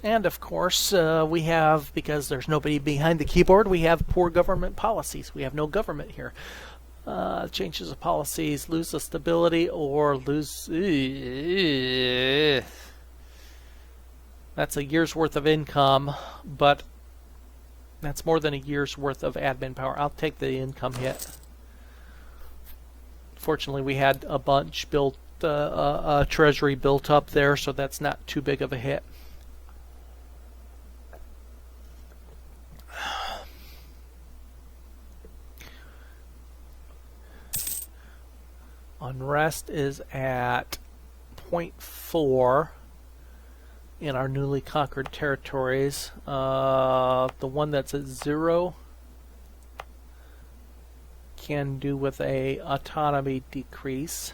And of course, we have, because there's nobody behind the keyboard, we have poor government policies. We have no government here. Changes of policies, lose the stability, or lose... That's a year's worth of income, but that's more than a year's worth of admin power. I'll take the income hit. Fortunately, we had a bunch built, treasury built up there, so that's not too big of a hit. Unrest is at 0.4 in our newly conquered territories. The one that's at 0 can do with a autonomy decrease,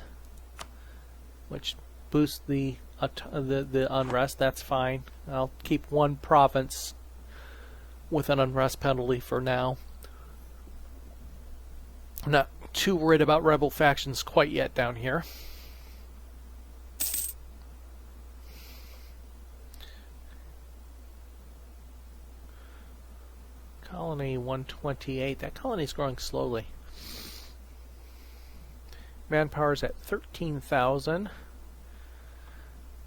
which boosts the unrest. That's fine. I'll keep one province with an unrest penalty for now. I'm not too worried about rebel factions quite yet down here. Colony 128. That colony's growing slowly. Manpower's at 13,000.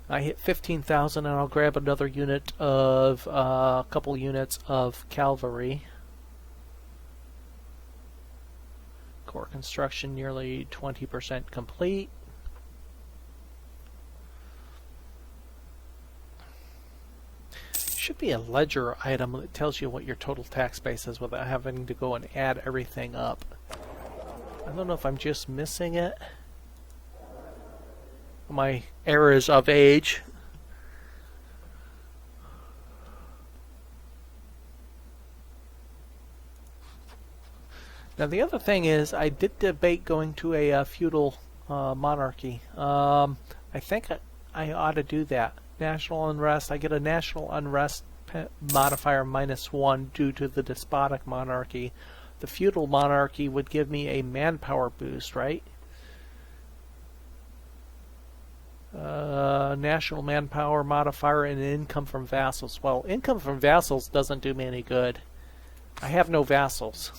I hit 15,000 and I'll grab another unit of a couple units of cavalry. Core construction nearly 20% complete. Should be a ledger item that tells you what your total tax base is without having to go and add everything up. I don't know if I'm just missing it. My errors of age. Now the other thing is, I did debate going to a feudal monarchy. I think I ought to do that. National unrest. I get a national unrest modifier -1 due to the despotic monarchy. The feudal monarchy would give me a manpower boost, right? National manpower modifier and income from vassals. Well, income from vassals doesn't do me any good. I have no vassals.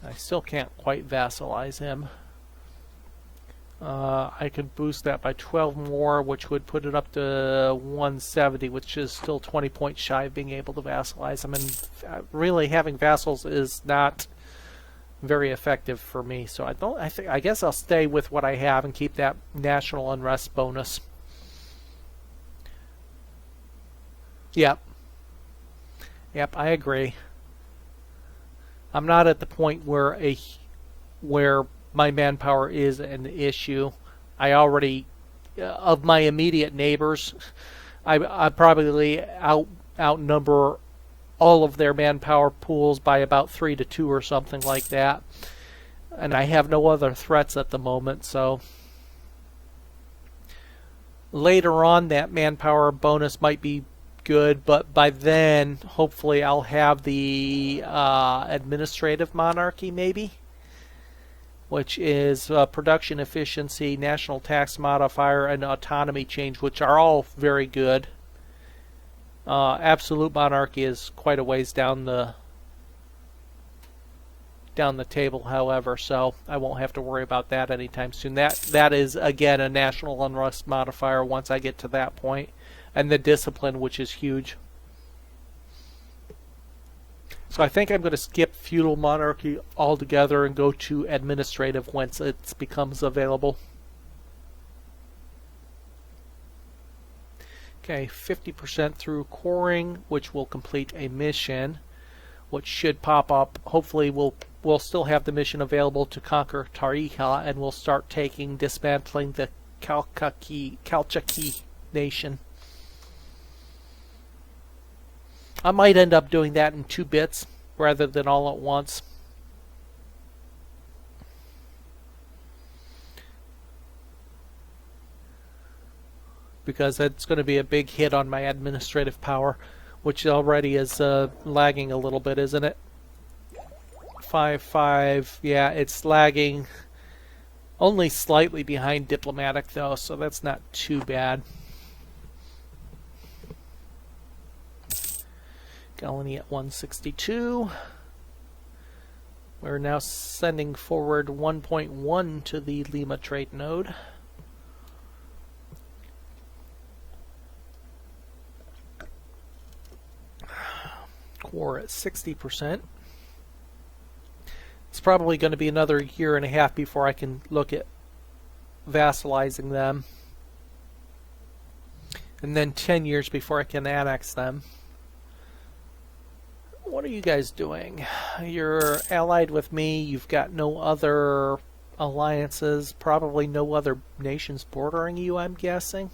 I still can't quite vassalize him. I could boost that by 12 more, which would put it up to 170, which is still 20 points shy of being able to vassalize him. And really, having vassals is not very effective for me. So I guess I'll stay with what I have and keep that national unrest bonus. Yep, I agree. I'm not at the point where my manpower is an issue. I already, of my immediate neighbors, I probably outnumber all of their manpower pools by about 3 to 2 or something like that. And I have no other threats at the moment, so later on that manpower bonus might be good, but by then hopefully I'll have the administrative monarchy maybe, which is production efficiency, national tax modifier, and autonomy change, which are all very good. Absolute monarchy is quite a ways down the table, however, so I won't have to worry about that anytime soon. That is again a national unrest modifier once I get to that point. And the discipline, which is huge. So I think I'm going to skip feudal monarchy altogether and go to administrative once it becomes available. Okay, 50% through coring, which will complete a mission, which should pop up. Hopefully we'll still have the mission available to conquer Tarija, and we'll start dismantling the Calchaquí nation. I might end up doing that in 2 bits rather than all at once. Because that's going to be a big hit on my administrative power, which already is lagging a little bit, isn't it? 5.5, yeah, it's lagging Only slightly behind diplomatic though, so that's not too bad. Colony at 162. We're now sending forward 1.1 to the Lima trade node. Core at 60%. It's probably going to be another year and a half before I can look at vassalizing them. And then 10 years before I can annex them. What are you guys doing? You're allied with me. You've got no other alliances. Probably no other nations bordering you, I'm guessing.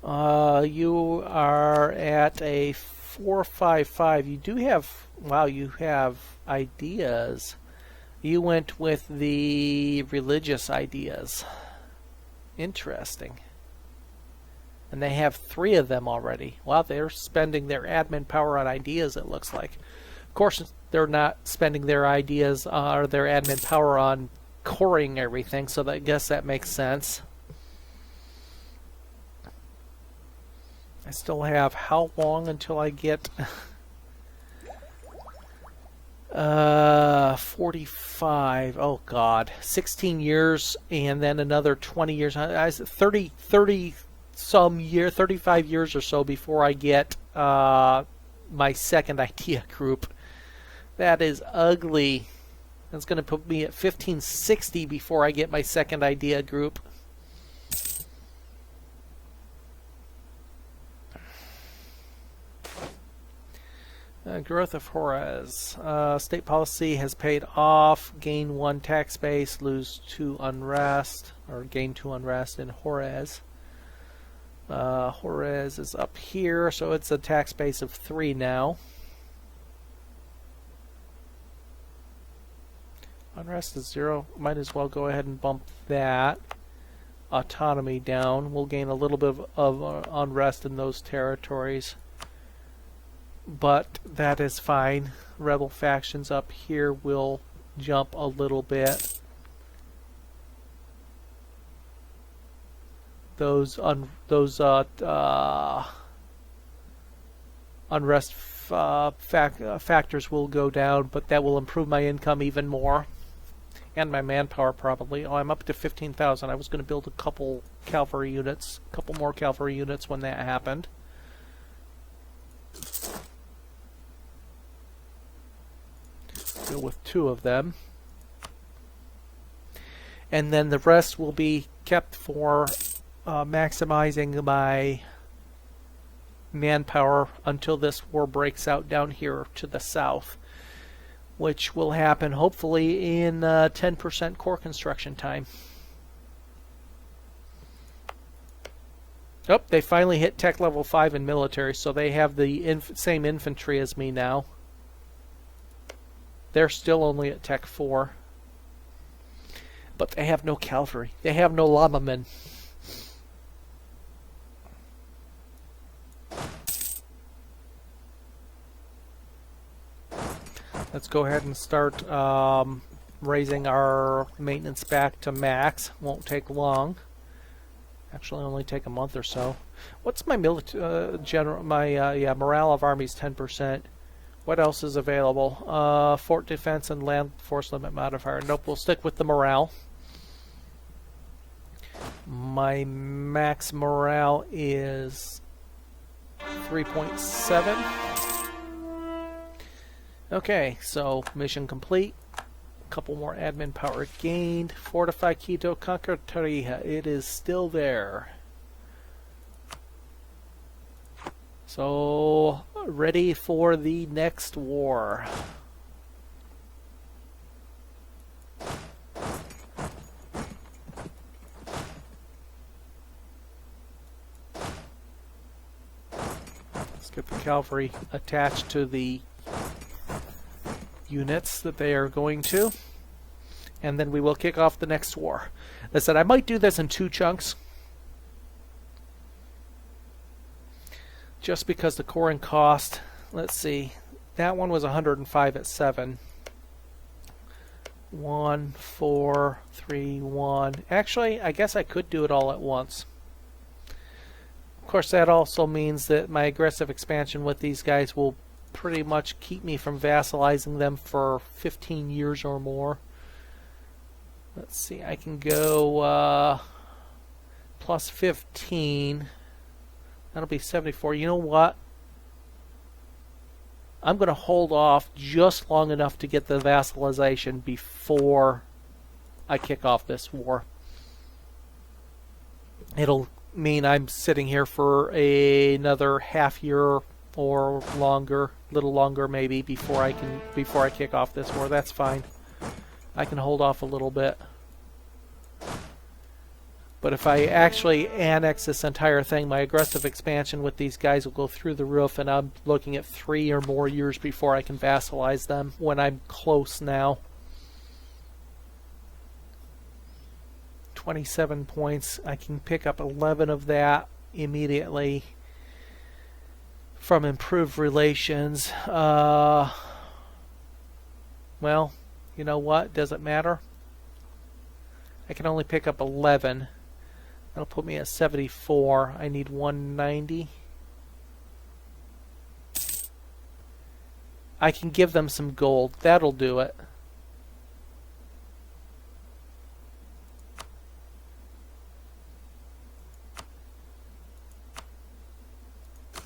You are at a 455. You do have, wow, you have ideas. You went with the religious ideas. Interesting. And they have 3 of them already. Wow, they're spending their admin power on ideas, it looks like. Of course, they're not spending their ideas or their admin power on coring everything, so I guess that makes sense. I still have how long until I get 45? Oh God, 16 years and then another 20 years. 35 years or so before I get my second idea group. That is ugly. That's going to put me at 1560 before I get my second idea group. Growth of Juarez. State policy has paid off. Gain 1 tax base, lose 2 unrest, or gain 2 unrest in Juarez. Juarez is up here, so it's a tax base of 3 now. Unrest is 0. Might as well go ahead and bump that. Autonomy down. We'll gain a little bit of unrest in those territories. But that is fine. Rebel factions up here will jump a little bit. Those unrest factors will go down, but that will improve my income even more. And my manpower probably. Oh, I'm up to 15,000. I was going to build a couple cavalry units, a couple more cavalry units when that happened. Go with 2 of them. And then the rest will be kept for maximizing my manpower until this war breaks out down here to the south, which will happen hopefully in 10% core construction time. Oh, they finally hit tech level 5 in military, so they have the same infantry as me now. They're still only at tech 4. But they have no cavalry. They have no llama men. Let's go ahead and start raising our maintenance back to max. Won't take long. Actually, only take a month or so. What's my morale of armies? 10%. What else is available? Fort defense and land force limit modifier. Nope, we'll stick with the morale. My max morale is 3.7. Okay, so mission complete. A couple more admin power gained. Fortify Quito, conquer Tarija. It is still there. So, ready for the next war. Let's get the cavalry attached to the units that they are going to, and then we will kick off the next war. As I said, I might do this in 2 chunks, just because the coring cost, let's see, that one was 105 at 7. 1, 4, 3, 1. Actually, I guess I could do it all at once. Of course, that also means that my aggressive expansion with these guys will pretty much keep me from vassalizing them for 15 years or more. Let's see, I can go plus 15. That'll be 74. You know what? I'm going to hold off just long enough to get the vassalization before I kick off this war. It'll mean I'm sitting here for another half year or longer, a little longer maybe, before I kick off this war. That's fine. I can hold off a little bit. But if I actually annex this entire thing, my aggressive expansion with these guys will go through the roof, and I'm looking at 3 or more years before I can vassalize them, when I'm close now. 27 points. I can pick up 11 of that immediately from improved relations. Well, you know what? Doesn't matter. I can only pick up 11. That'll put me at 74. I need 190. I can give them some gold. That'll do it.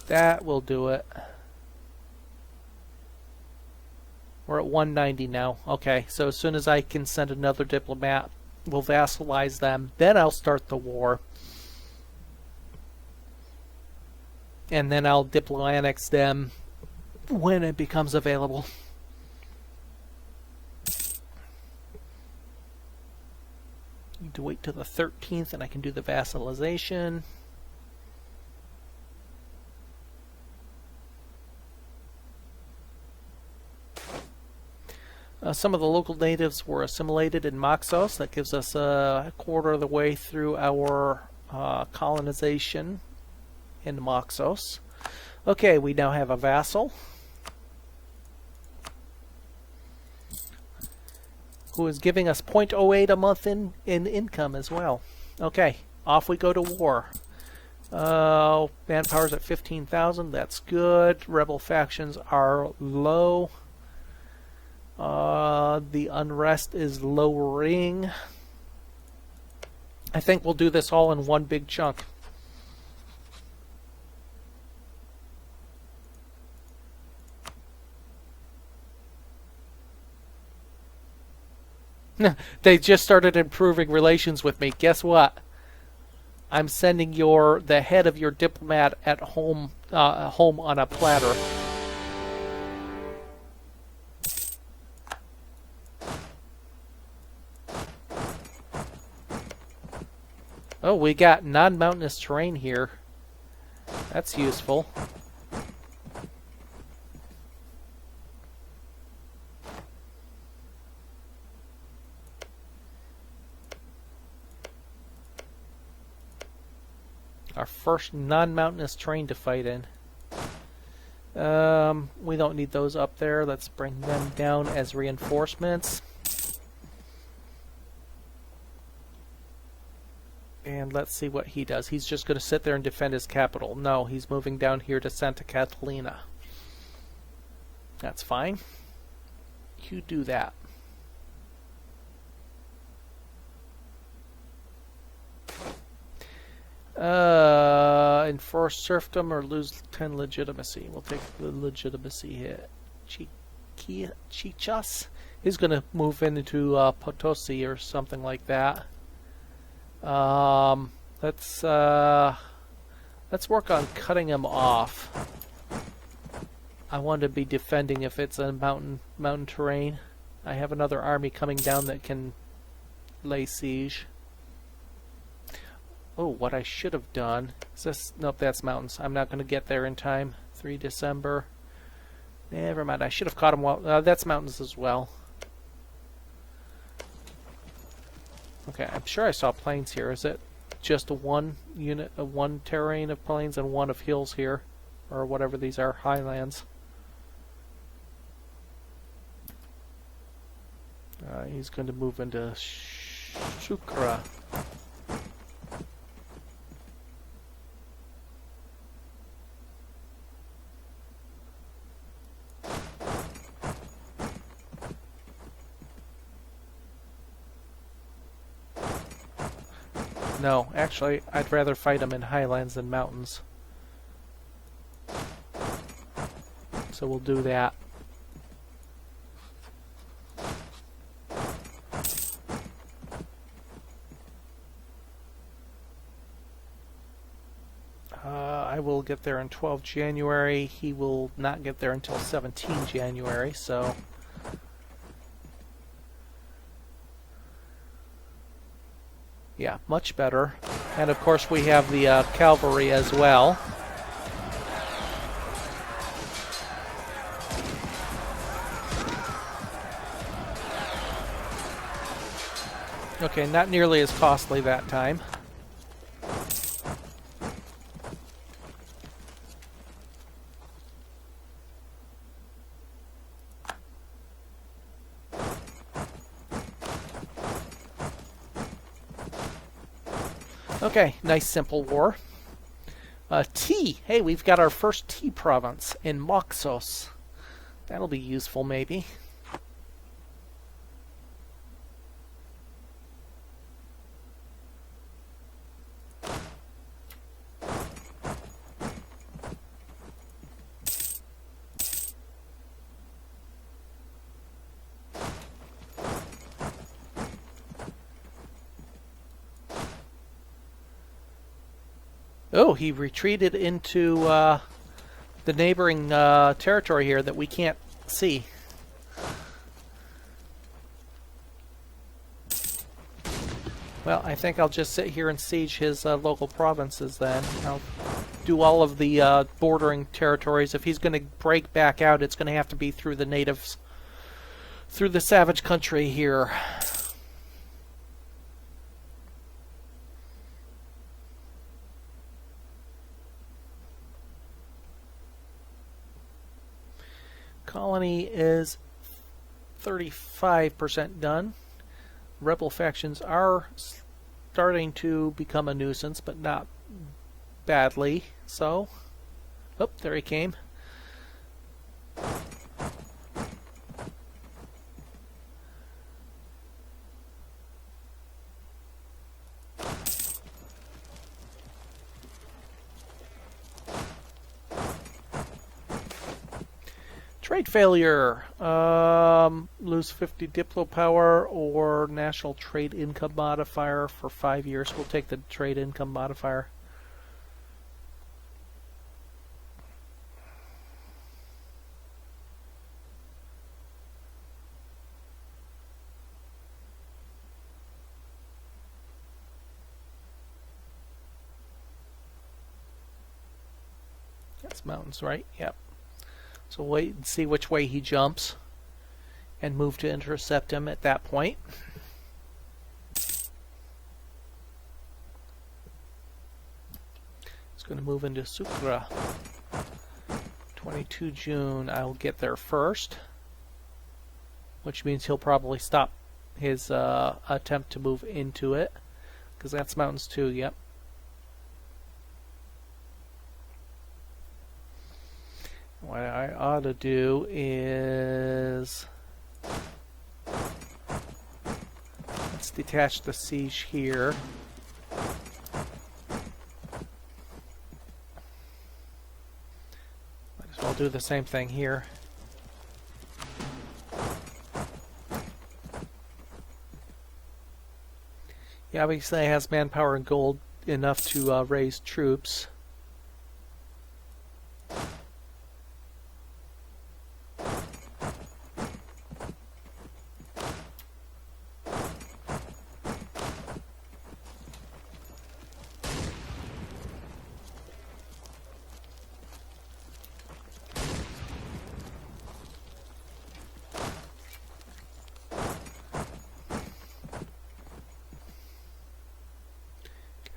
That will do it. We're at 190 now. Okay, so as soon as I can send another diplomat, we'll vassalize them. Then I'll start the war. And then I'll diplo-annex them when it becomes available. Need to wait till the 13th and I can do the vassalization. Some of the local natives were assimilated in Moxos. That gives us a quarter of the way through our colonization in Moxos. Okay, we now have a vassal who is giving us 0.08 a month in income as well. Okay, off we go to war. Manpower's at 15,000. That's good. Rebel factions are low. The unrest is lowering. I think we'll do this all in one big chunk. They just started improving relations with me. Guess what? I'm sending the head of your diplomat at home on a platter. Oh, we got non-mountainous terrain here. That's useful. Our first non-mountainous terrain to fight in. We don't need those up there. Let's bring them down as reinforcements. And let's see what he does. He's just going to sit there and defend his capital. No, he's moving down here to Santa Catalina. That's fine. You do that. Enforce serfdom or lose 10 legitimacy. We'll take the legitimacy hit. Chichas? He's going to move into Potosi or something like that. Let's work on cutting him off. I want to be defending if it's a mountain terrain. I have another army coming down that can lay siege. Oh, what I should have done is this. Nope, that's mountains. I'm not going to get there in time. 3 December. Never mind. I should have caught him while. That's mountains as well. Okay, I'm sure I saw plains here. Is it just one terrain of plains and one of hills here, or whatever these are, highlands? He's going to move into Shukra. No, actually, I'd rather fight him in highlands than mountains. So we'll do that. I will get there in 12 January. He will not get there until 17 January, so... Yeah, much better. And of course we have the cavalry as well. Okay, not nearly as costly that time. Okay, nice simple war. Tea. Hey, we've got our first tea province in Moxos. That'll be useful, maybe. Oh, he retreated into the neighboring territory here that we can't see. Well, I think I'll just sit here and siege his local provinces then. I'll do all of the bordering territories. If he's going to break back out, it's going to have to be through the natives, through the savage country here. Colony is 35% done. Rebel factions are starting to become a nuisance, but not badly so. Oh, there he came. Trade failure. Lose 50 Diplo power or national trade income modifier for 5 years. We'll take the trade income modifier. That's mountains, right? Yep. So wait and see which way he jumps and move to intercept him at that point. It's going to move into Sukra. 22 June, I'll get there first, which means he'll probably stop his attempt to move into it, because that's mountains too, yep. What I ought to do is... let's detach the siege here. Might as well do the same thing here. He obviously has manpower and gold enough to raise troops.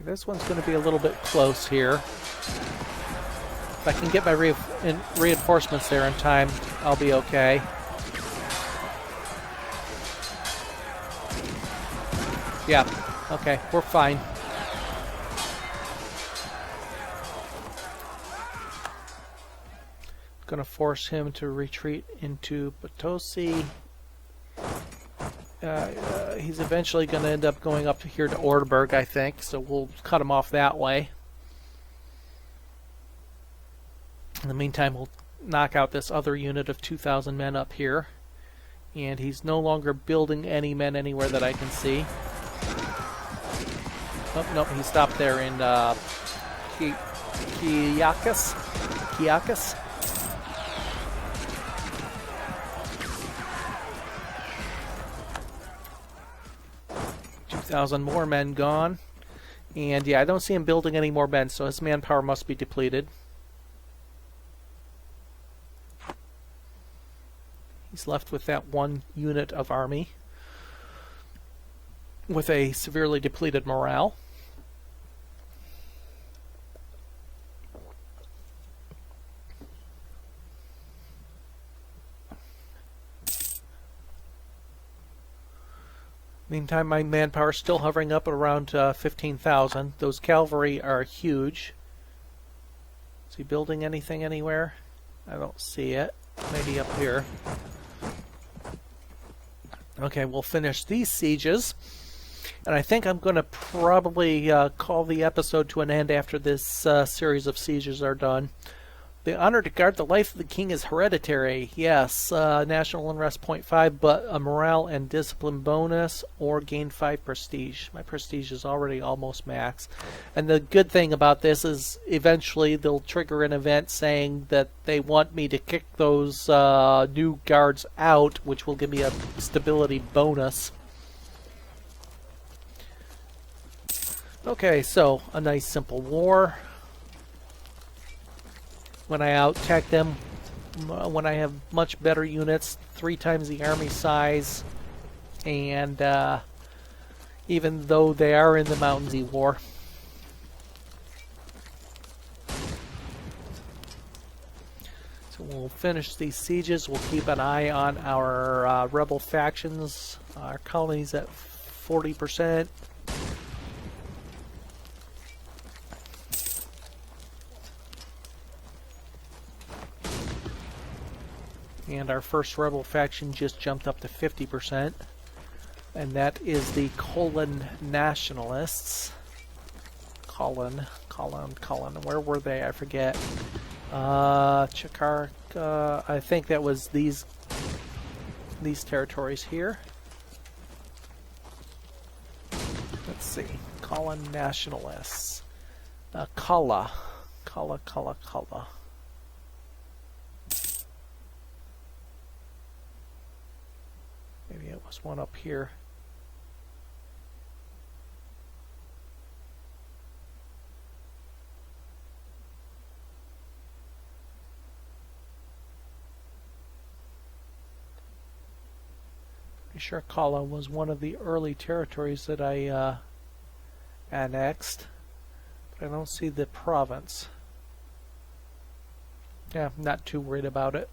This one's going to be a little bit close here. If I can get my reinforcements there in time, I'll be okay. Yeah. Okay, we're fine. Gonna force him to retreat into Potosi. He's eventually going to end up going up here to Ortberg, I think, so we'll cut him off that way. In the meantime, we'll knock out this other unit of 2,000 men up here. And he's no longer building any men anywhere that I can see. Oh, nope, he stopped there in Kiakas. 2,000 more men gone. And yeah, I don't see him building any more men, so his manpower must be depleted. He's left with that one unit of army with a severely depleted morale. Meantime, my manpower is still hovering up at around 15,000. Those cavalry are huge. Is he building anything anywhere? I don't see it. Maybe up here. Okay, we'll finish these sieges. And I think I'm going to probably call the episode to an end after this series of sieges are done. The honor to guard the life of the king is hereditary. Yes, national unrest 0.5, but a morale and discipline bonus, or gain 5 prestige. My prestige is already almost max. And the good thing about this is eventually they'll trigger an event saying that they want me to kick those new guards out, which will give me a stability bonus. Okay, so a nice simple war. When I out-tech them, when I have much better units, 3 times the army size, and even though they are in the Mountain War. So we'll finish these sieges. We'll keep an eye on our rebel factions. Our colonies at 40%. And our first rebel faction just jumped up to 50%. And that is the Colon Nationalists. Colon. Where were they? I forget. Chakarka. I think that was these territories here. Let's see. Colon Nationalists. Kala. Maybe it was one up here. Pretty sure Kala was one of the early territories that I annexed. But I don't see the province. Yeah, I'm not too worried about it.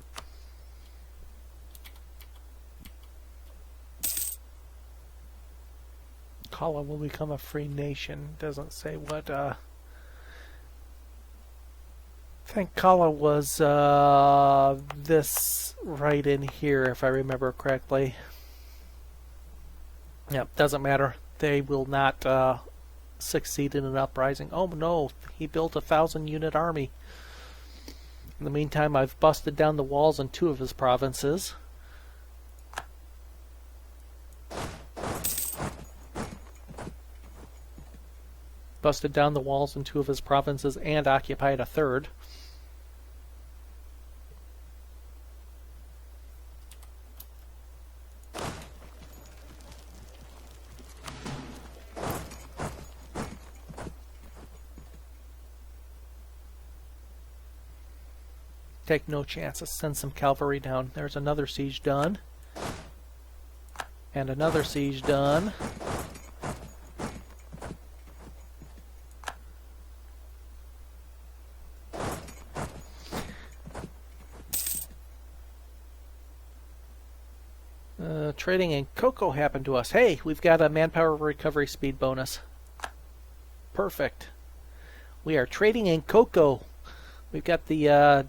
Kala will become a free nation. Doesn't say what. I think Kala was this right in here, if I remember correctly. Yep, doesn't matter. They will not succeed in an uprising. Oh no, he built a 1,000-unit army. In the meantime, I've busted down the walls in 2 of his provinces. Busted down the walls in 2 of his provinces and occupied a 3rd. Take no chances. Send some cavalry down. There's another siege done. And another siege done. Trading in cocoa happened to us. Hey, we've got a manpower recovery speed bonus. Perfect. We are trading in cocoa. We've got the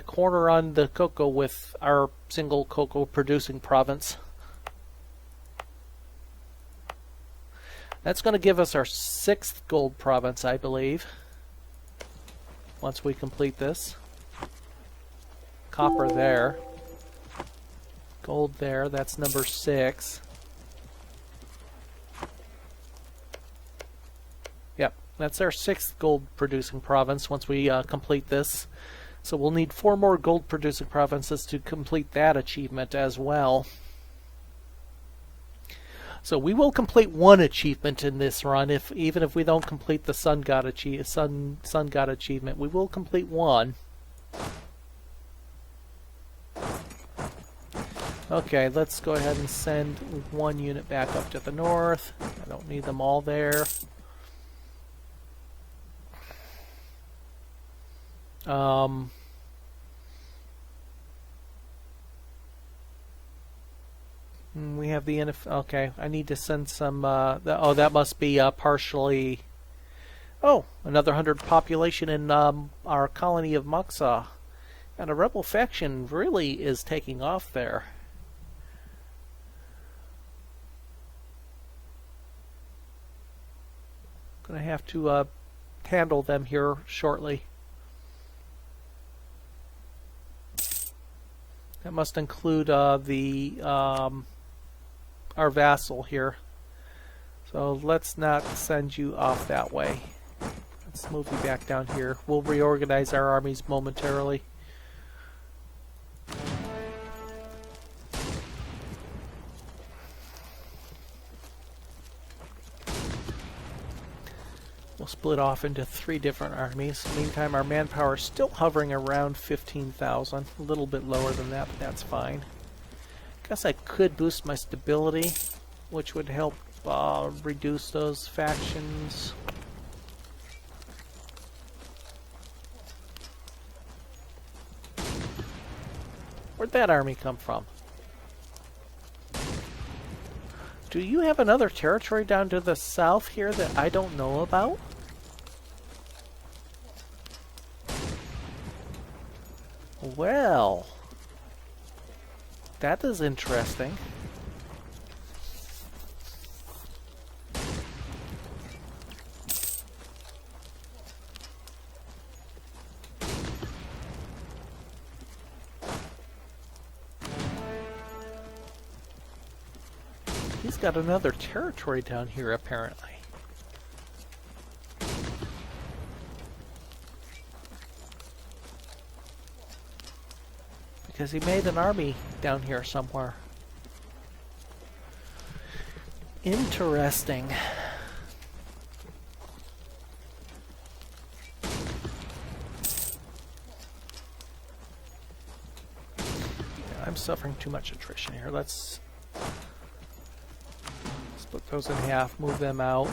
corner on the cocoa with our single cocoa producing province. That's going to give us our 6th gold province, I believe, once we complete this. Copper there. Gold there. That's number 6. Yep, that's our 6th gold producing province once we complete this. So we'll need 4 more gold producing provinces to complete that achievement as well. So we will complete 1 achievement in this run, even if we don't complete the Sun God achievement. We will complete 1. Okay, let's go ahead and send 1 unit back up to the north. I don't need them all there. We have the okay. I need to send some. Oh, that must be partially. Oh, another 100 population in our colony of Moxa, and a rebel faction really is taking off there. Gonna have to handle them here shortly. That must include our vassal here. So let's not send you off that way. Let's move you back down here. We'll reorganize our armies momentarily. We'll split off into 3 different armies. Meantime, our manpower is still hovering around 15,000. A little bit lower than that, but that's fine. Guess I could boost my stability, which would help reduce those factions. Where'd that army come from? Do you have another territory down to the south here that I don't know about? Well, that is interesting. He's got another territory down here, apparently. Because he made an army down here somewhere. Interesting. I'm suffering too much attrition here. Let's split those in half, move them out.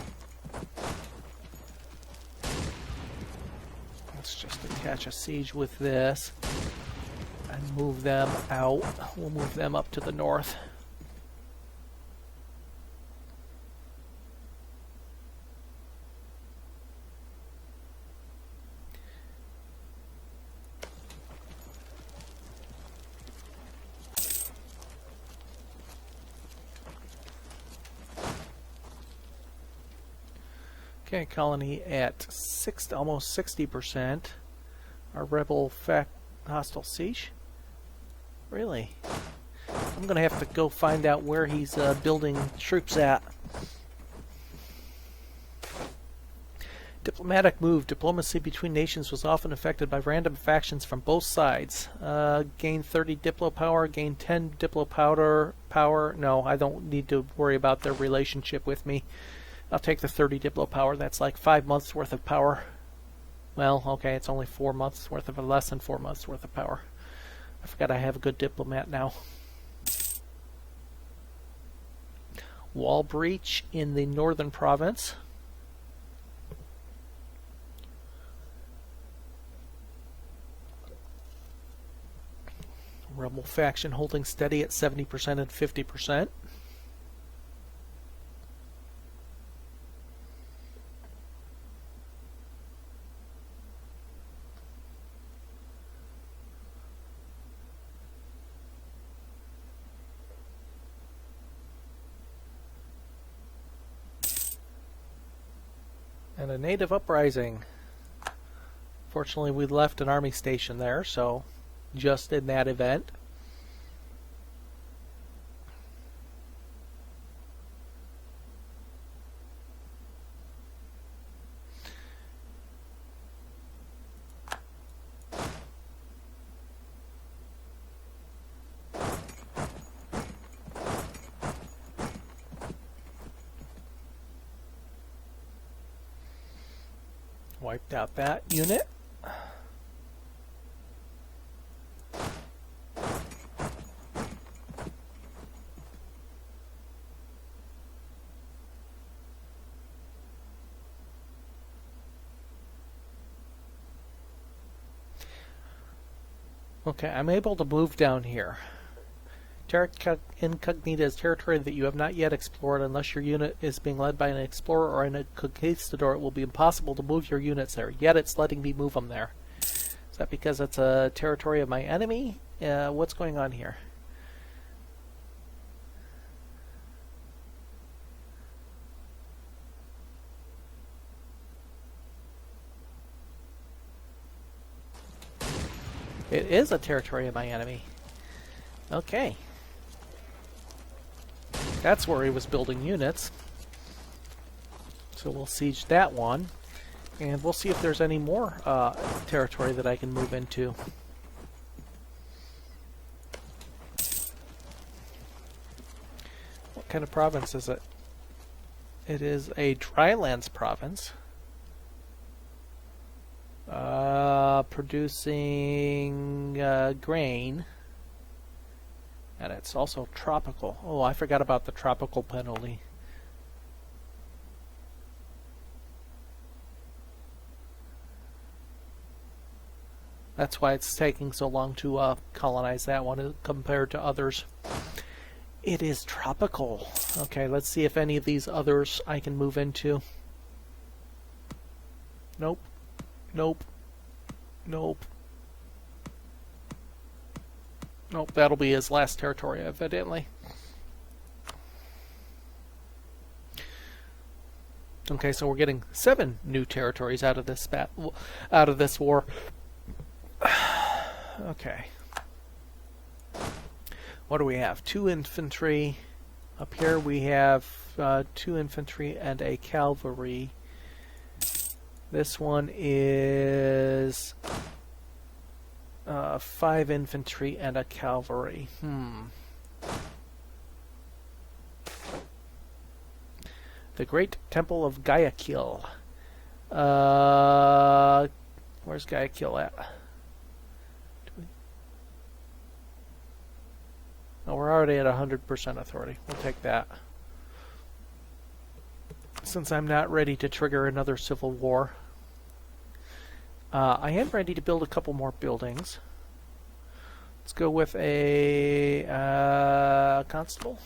Let's just attach a siege with this and move them out. We'll move them up to the north. Okay, colony at almost 60%. Our rebel hostile siege. Really? I'm gonna have to go find out where he's building troops at. Diplomatic move. Diplomacy between nations was often affected by random factions from both sides. Gain 30 diplo power, gain 10 diplo power. No, I don't need to worry about their relationship with me. I'll take the 30 diplo power. That's like 5 months worth of power. Well, okay, it's only 4 months worth of, less than 4 months worth of power. I forgot I have a good diplomat now. Wall breach in the northern province. Rebel faction holding steady at 70% and 50%. And a native uprising. Fortunately, we left an army station there, so just in that event. Wiped out that unit. Okay, I'm able to move down here. Terra Incognita is territory that you have not yet explored. Unless your unit is being led by an explorer or a conquistador, it will be impossible to move your units there. Yet it's letting me move them there. Is that because it's a territory of my enemy? What's going on here? It is a territory of my enemy. Okay. That's where he was building units. So we'll siege that one. And we'll see if there's any more territory that I can move into. What kind of province is it? It is a drylands province. Producing grain. And it's also tropical. Oh, I forgot about the tropical penalty. That's why it's taking so long to colonize that one compared to others. It is tropical. Okay, let's see if any of these others I can move into. Nope. Nope. Nope. Nope, that'll be his last territory, evidently. Okay, so we're getting 7 new territories out of this war. Okay. What do we have? 2 infantry. Up here we have 2 infantry and a cavalry. This one is 5 infantry and a cavalry. The Great Temple of Guayaquil. Where's Guayaquil at? Oh, we're already at 100% authority. We'll take that. Since I'm not ready to trigger another civil war. I am ready to build a couple more buildings. Let's go with a constable.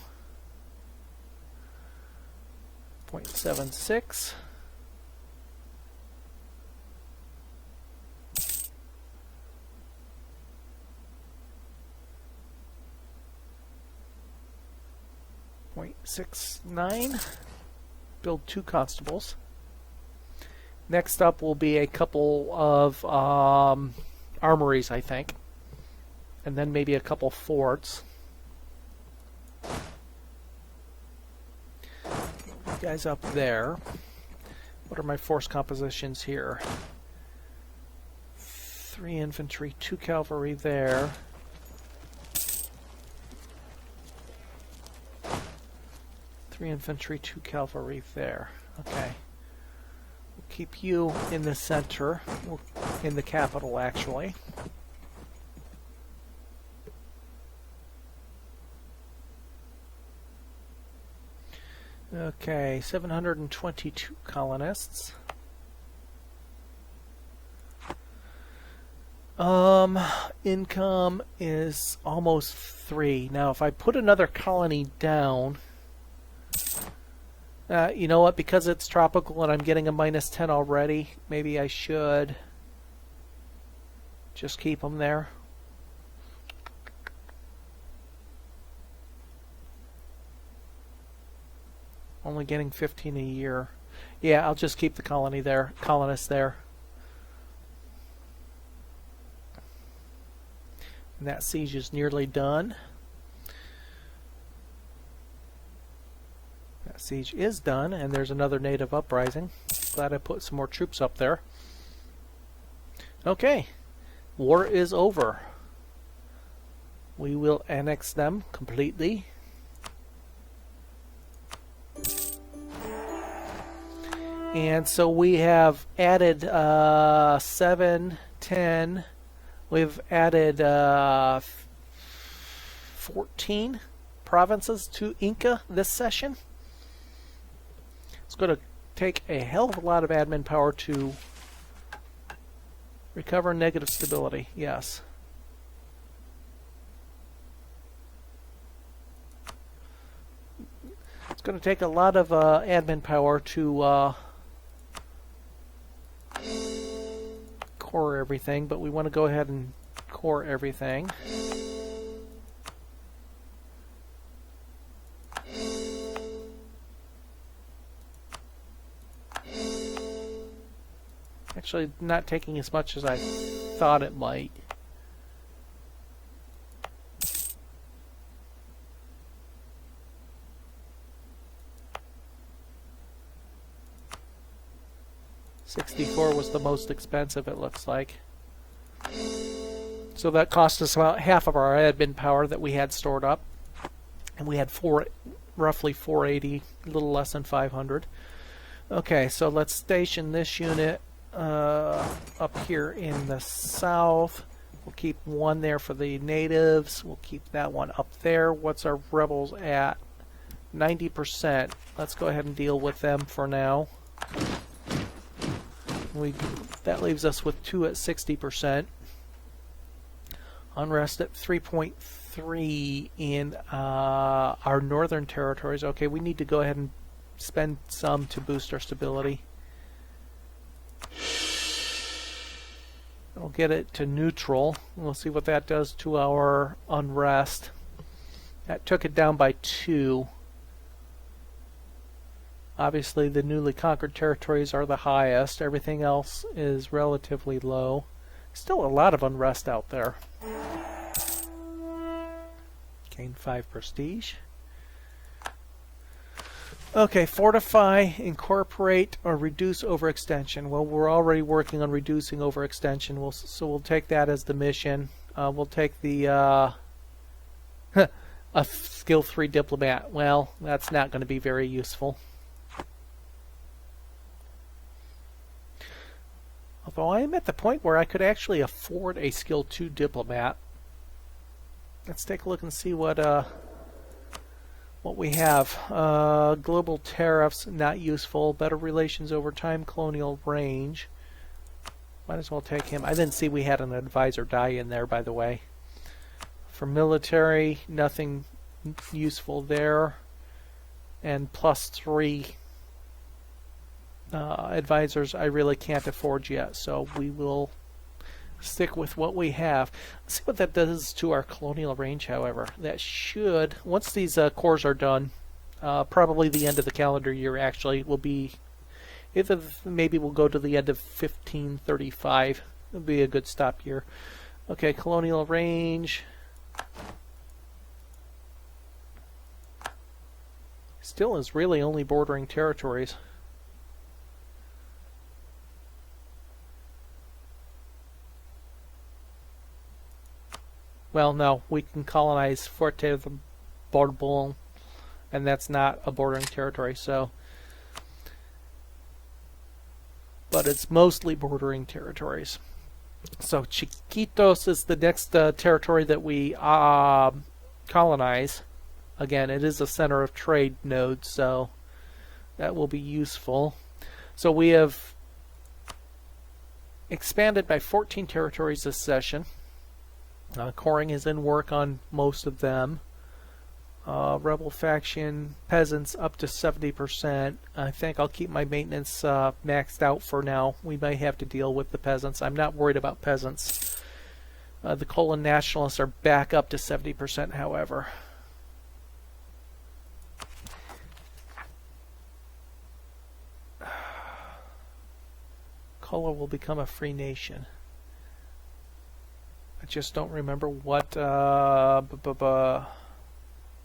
0.76. .69. Build 2 constables. Next up will be a couple of armories, I think. And then maybe a couple forts. You guys up there. What are my force compositions here? 3 infantry, 2 cavalry there. 3 infantry, 2 cavalry there. Okay. We'll keep you in the center, in the capital actually. Okay, 722 colonists. Income is almost 3. Now, if I put another colony down, you know what? Because it's tropical and I'm getting a -10 already, maybe I should just keep them there. Only getting 15 a year. Yeah, I'll just keep the colonists there. And that siege is nearly done. That siege is done, and there's another native uprising. Glad I put some more troops up there. Okay, war is over. We will annex them completely. And so we have added 7, 10. We've added 14 provinces to Inca this session. It's going to take a hell of a lot of admin power to recover negative stability. Yes. It's going to take a lot of admin power to core everything, but we want to go ahead and core everything. Actually, not taking as much as I thought it might. $64 was the most expensive, it looks like. So that cost us about half of our admin power that we had stored up. And we had roughly 480, a little less than 500. Okay, so let's station this unit up here in the south. We'll keep one there for the natives. We'll keep that one up there. What's our rebels at? 90%. Let's go ahead and deal with them for now. That leaves us with 2 at 60%. Unrest at 3.3 in our northern territories. Okay, we need to go ahead and spend some to boost our stability. We'll get it to neutral. We'll see what that does to our unrest. That took it down by 2. Obviously, the newly conquered territories are the highest. Everything else is relatively low. Still a lot of unrest out there. Gain 5 prestige. Okay, fortify, incorporate, or reduce overextension. Well, we're already working on reducing overextension, so we'll take that as the mission. We'll take the a skill 3 diplomat. Well, that's not going to be very useful. Although I am at the point where I could actually afford a skill 2 diplomat. Let's take a look and see what we have. Global tariffs, not useful. Better relations over time, colonial range. Might as well take him. I didn't see we had an advisor die in there, by the way. For military, nothing useful there. And +3 advisors I really can't afford yet, so we will stick with what we have. Let's see what that does to our colonial range, however. That should, once these cores are done, probably the end of the calendar year actually, will be, maybe we'll go to the end of 1535. It'll be a good stop year. Okay, colonial range. Still is really only bordering territories. Well, no, we can colonize Forte de Bourbon, and that's not a bordering territory, so. But it's mostly bordering territories. So Chiquitos is the next territory that we colonize. Again, it is a center of trade node, so that will be useful. So we have expanded by 14 territories this session. Coring is in work on most of them. Rebel faction, peasants up to 70%. I think I'll keep my maintenance maxed out for now. We may have to deal with the peasants. I'm not worried about peasants. The colon nationalists are back up to 70%, however. Kola will become a free nation. I just don't remember what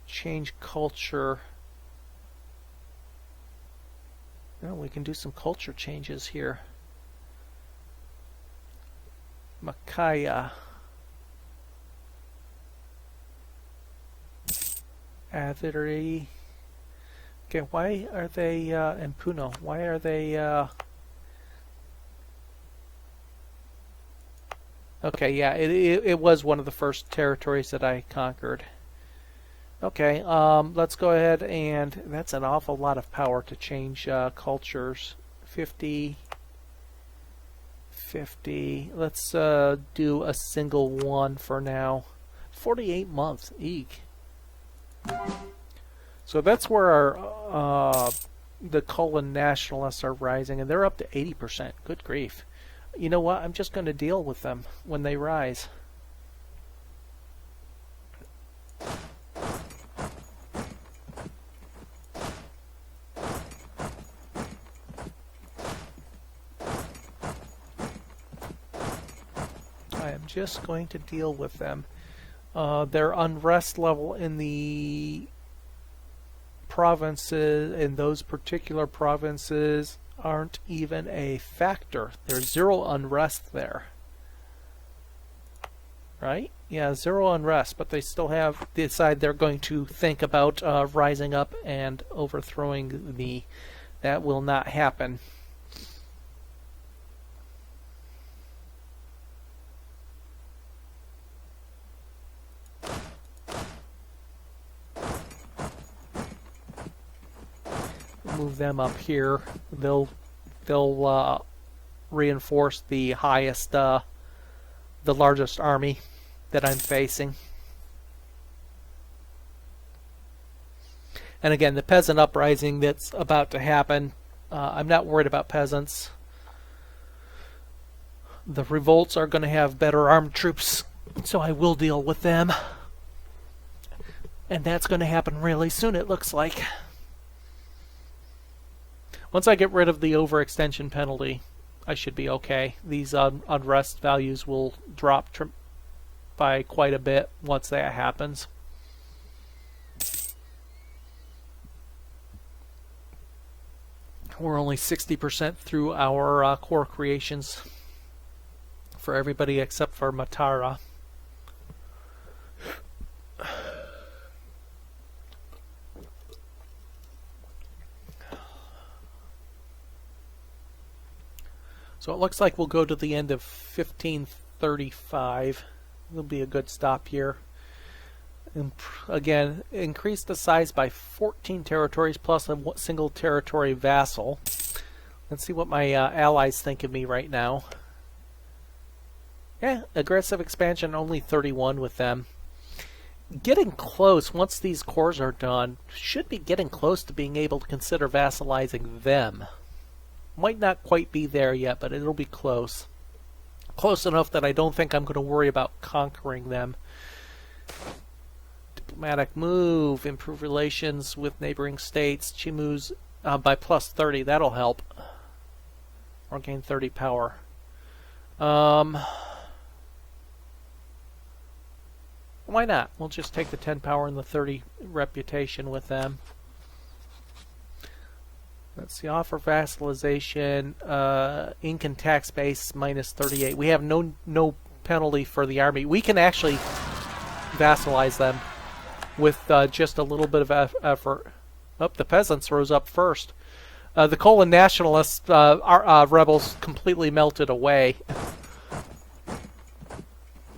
change culture. No, we can do some culture changes here. Makaya. Aviary. Okay, why are they in Puno? Why are they Okay, yeah, it was one of the first territories that I conquered. Okay, let's go ahead and that's an awful lot of power to change cultures. 50, 50. Let's do a single one for now. 48 months. Eek. So that's where our the Kulin nationalists are rising, and they're up to 80%. Good grief. You know what? I'm just going to deal with them when they rise. I am just going to deal with them. Their unrest level in the provinces, in those particular provinces, aren't even a factor. There's zero unrest there. Right? Yeah, zero unrest, but they still have decide they're going to think about rising up and overthrowing the. That will not happen. Move them up here. They'll reinforce the highest, the largest army that I'm facing. And again, the peasant uprising that's about to happen, I'm not worried about peasants. The revolts are going to have better armed troops, so I will deal with them. And that's going to happen really soon, it looks like. Once I get rid of the overextension penalty, I should be okay. These unrest values will drop by quite a bit once that happens. We're only 60% through our core creations for everybody except for Matara. So it looks like we'll go to the end of 1535. It'll be a good stop here. And again, increase the size by 14 territories plus a single territory vassal. Let's see what my allies think of me right now. Yeah, aggressive expansion, only 31 with them. Getting close, once these cores are done, should be getting close to being able to consider vassalizing them. Might not quite be there yet, but it'll be close. Close enough that I don't think I'm going to worry about conquering them. Diplomatic move, improve relations with neighboring states. Chimu's by plus 30, that'll help. Or gain 30 power. Why not? We'll just take the 10 power and the 30 reputation with them. Let's see, offer vassalization, Incan tax base minus 38. We have no penalty for the army. We can actually vassalize them with just a little bit of effort. Oh, the peasants rose up first. The Kulin nationalists, rebels completely melted away.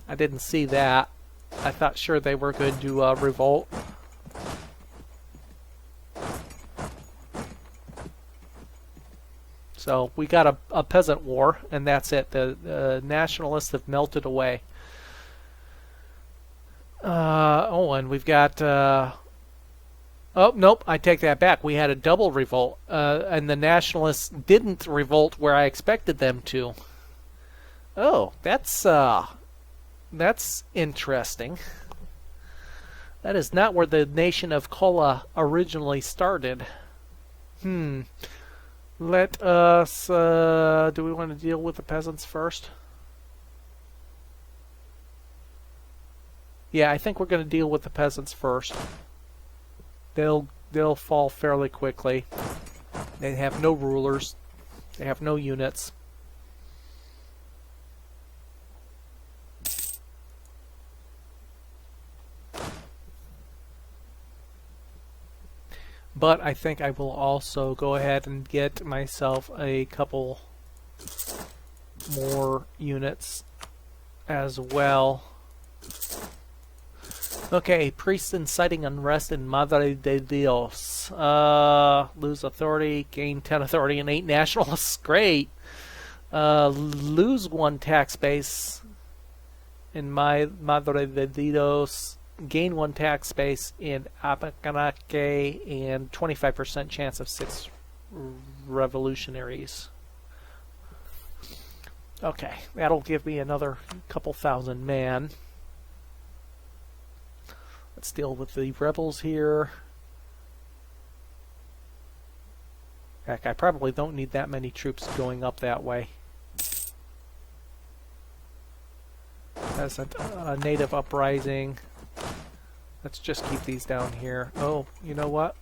I didn't see that. I thought sure they were going to revolt. So we got a peasant war, and that's it. The nationalists have melted away. And we've got... oh, nope, I take that back. We had a double revolt, and the nationalists didn't revolt where I expected them to. Oh, that's interesting. That is not where the nation of Kola originally started. Let us... do we want to deal with the peasants first? Yeah, I think we're going to deal with the peasants first. They'll fall fairly quickly. They have no rulers. They have no units. But I think I will also go ahead and get myself a couple more units as well. Okay, priest inciting unrest in Madre de Dios. Lose authority, gain 10 authority and 8 nationalists. Great. Lose 1 tax base in my Madre de Dios. Gain 1 tax base in Apacanake and 25% chance of 6 revolutionaries. Okay, that'll give me another couple thousand man. Let's deal with the rebels here. Heck, I probably don't need that many troops going up that way. As a native uprising. Let's just keep these down here. Oh, you know what?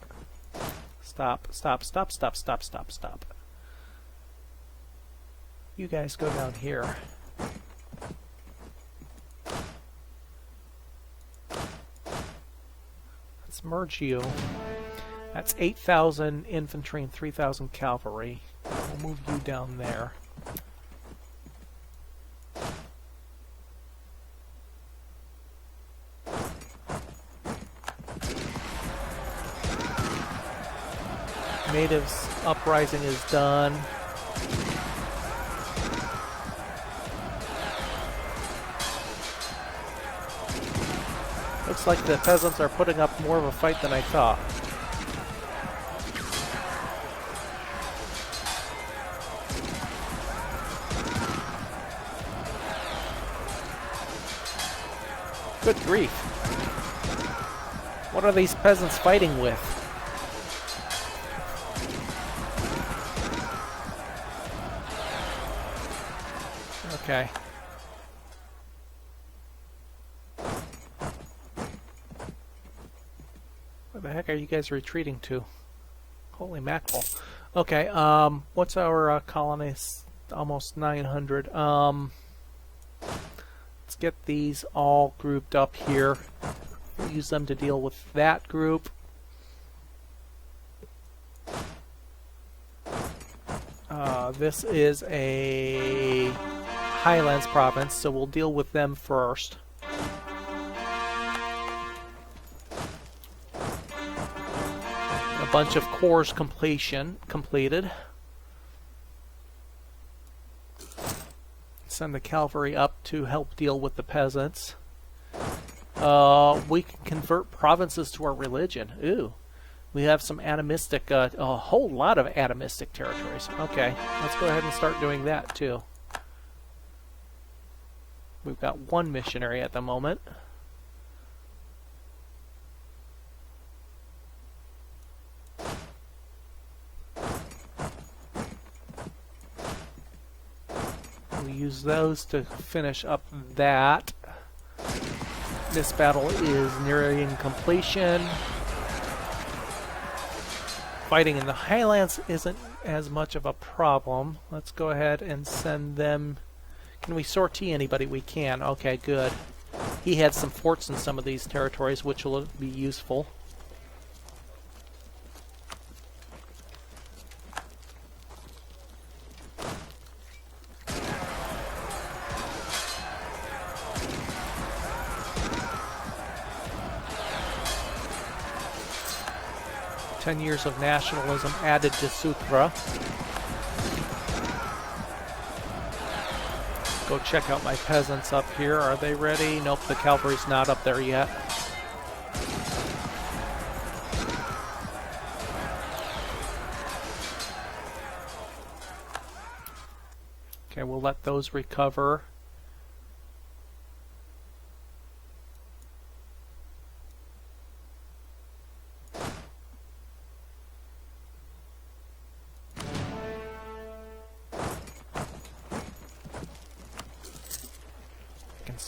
Stop, stop, stop, stop, stop, stop, stop. You guys go down here. Let's merge you. That's 8,000 infantry and 3,000 cavalry. We'll move you down there. Natives uprising is done. Looks like the peasants are putting up more of a fight than I thought. Good grief. What are these peasants fighting with? Okay. Where the heck are you guys retreating to? Holy mackerel. Okay, what's our colonists? Almost 900. Let's get these all grouped up here. We'll use them to deal with that group. This is a Highlands province, so we'll deal with them first. A bunch of cores completed. Send the cavalry up to help deal with the peasants. We can convert provinces to our religion. Ooh. We have some animistic, a whole lot of animistic territories. Okay, let's go ahead and start doing that too. We've got 1 missionary at the moment. We use those to finish up that. This battle is nearing completion. Fighting in the Highlands isn't as much of a problem. Let's go ahead and send them. Can we sortie anybody? We can. Okay, good. He had some forts in some of these territories, which will be useful. "10 years of nationalism added to Sutra." Go check out my peasants up here. Are they ready? Nope, the cavalry's not up there yet. Okay, we'll let those recover.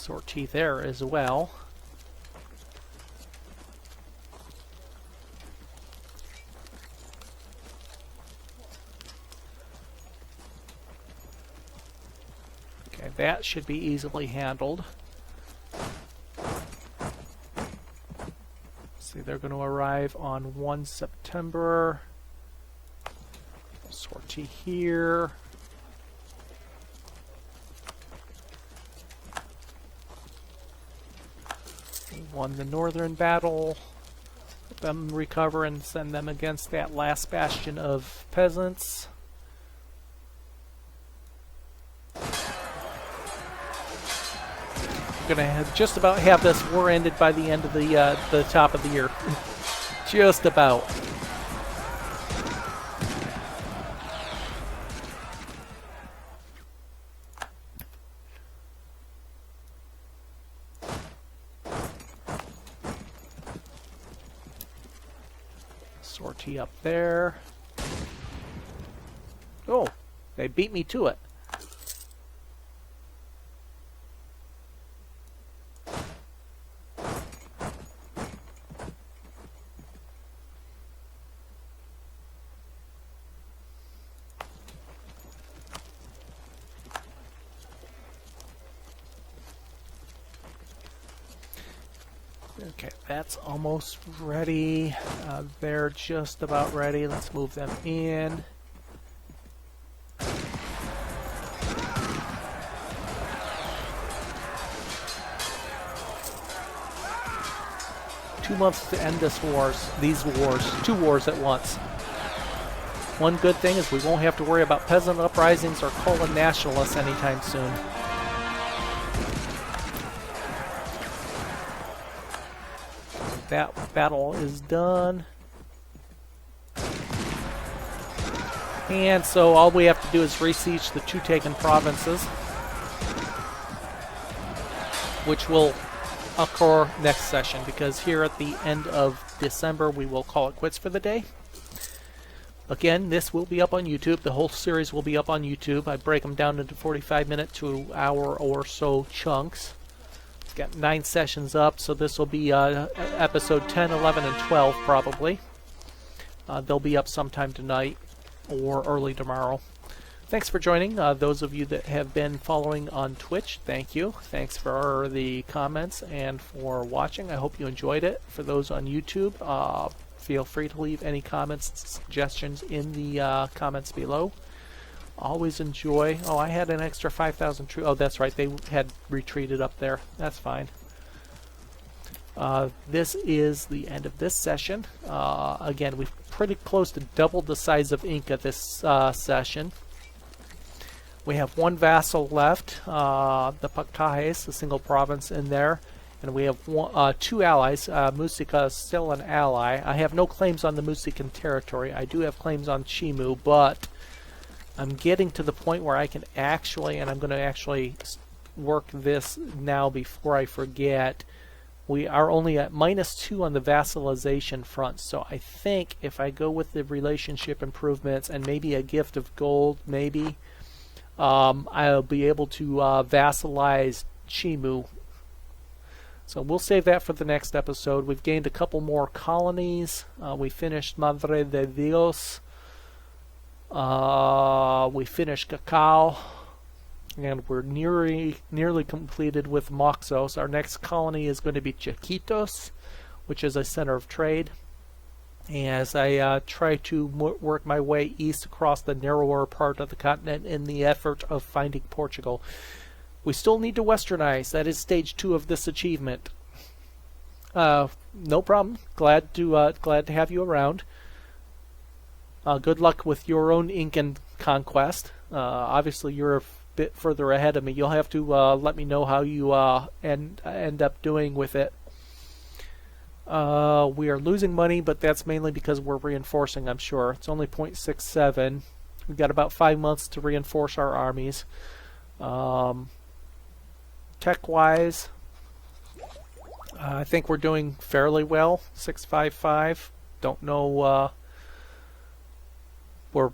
sortie there as well. Okay, that should be easily handled. See, they're going to arrive on 1 September. Sortie here. We won the northern battle. Let them recover and send them against that last bastion of peasants. Gonna just about have this war ended by the end of the top of the year. Just about. Sortie up there. Oh, they beat me to it. Okay, that's almost ready. They're just about ready. Let's move them in. Two months to end these wars. Two wars at once. One good thing is we won't have to worry about peasant uprisings or Colan nationalists anytime soon. That battle is done. And so all we have to do is resiege the two taken provinces, which will occur next session, because here at the end of December we will call it quits for the day. Again, this will be up on YouTube. The whole series will be up on YouTube. I break them down into 45-minute to hour or so chunks. Got 9 sessions up, so this will be episode 10, 11, and 12 probably. They'll be up sometime tonight or early tomorrow. Thanks for joining. Those of you that have been following on Twitch, thank you. Thanks for the comments and for watching. I hope you enjoyed it. For those on YouTube, feel free to leave any comments, suggestions in the comments below. Always enjoy. Oh, I had an extra 5,000 troops. Oh, that's right. They had retreated up there. That's fine. This is the end of this session. Again, we've pretty close to doubled the size of Inca this session. We have one vassal left, the Pactajes, a single province in there. And we have two allies. Musica is still an ally. I have no claims on the Musican territory. I do have claims on Chimu, but I'm getting to the point where I can actually, and I'm going to actually work this now before I forget, we are only at -2 on the vassalization front. So I think if I go with the relationship improvements and maybe a gift of gold, maybe, I'll be able to vassalize Chimu. So we'll save that for the next episode. We've gained a couple more colonies. We finished Madre de Dios. We finished Cacao, and we're nearly completed with Moxos. Our next colony is going to be Chiquitos, which is a center of trade. As I try to work my way east across the narrower part of the continent in the effort of finding Portugal. We still need to westernize. That is stage 2 of this achievement. No problem. Glad to have you around. Good luck with your own Incan conquest. Obviously, you're a bit further ahead of me. You'll have to let me know how you end up doing with it. We are losing money, but that's mainly because we're reinforcing, I'm sure. It's only 0.67. We've got about 5 months to reinforce our armies. Tech-wise, I think we're doing fairly well. 655. Don't know... we're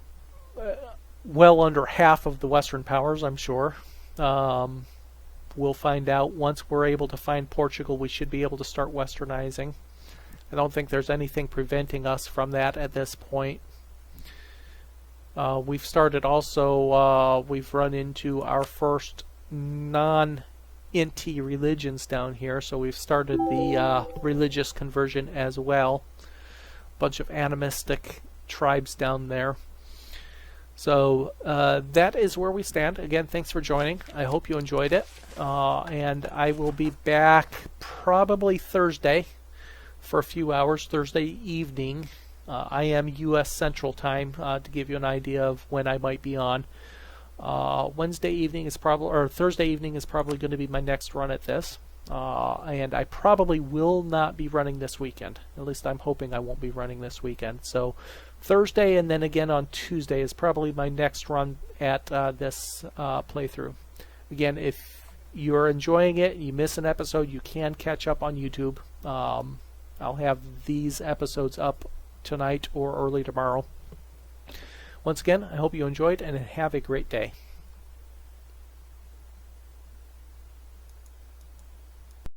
well under half of the Western powers, I'm sure. we'll find out. Once we're able to find Portugal, we should be able to start westernizing. I don't think there's anything preventing us from that at this point. We've started also, we've run into our first non-Inti religions down here, so we've started the religious conversion as well. Bunch of animistic tribes down there. So that is where we stand. Again, thanks for joining. I hope you enjoyed it. And I will be back probably Thursday for a few hours, Thursday evening. I am U.S. Central Time to give you an idea of when I might be on. Thursday evening is probably going to be my next run at this. And I probably will not be running this weekend. At least I'm hoping I won't be running this weekend. So Thursday and then again on Tuesday is probably my next run at this playthrough. Again, if you're enjoying it, you miss an episode, you can catch up on YouTube. I'll have these episodes up tonight or early tomorrow. Once again, I hope you enjoyed and have a great day.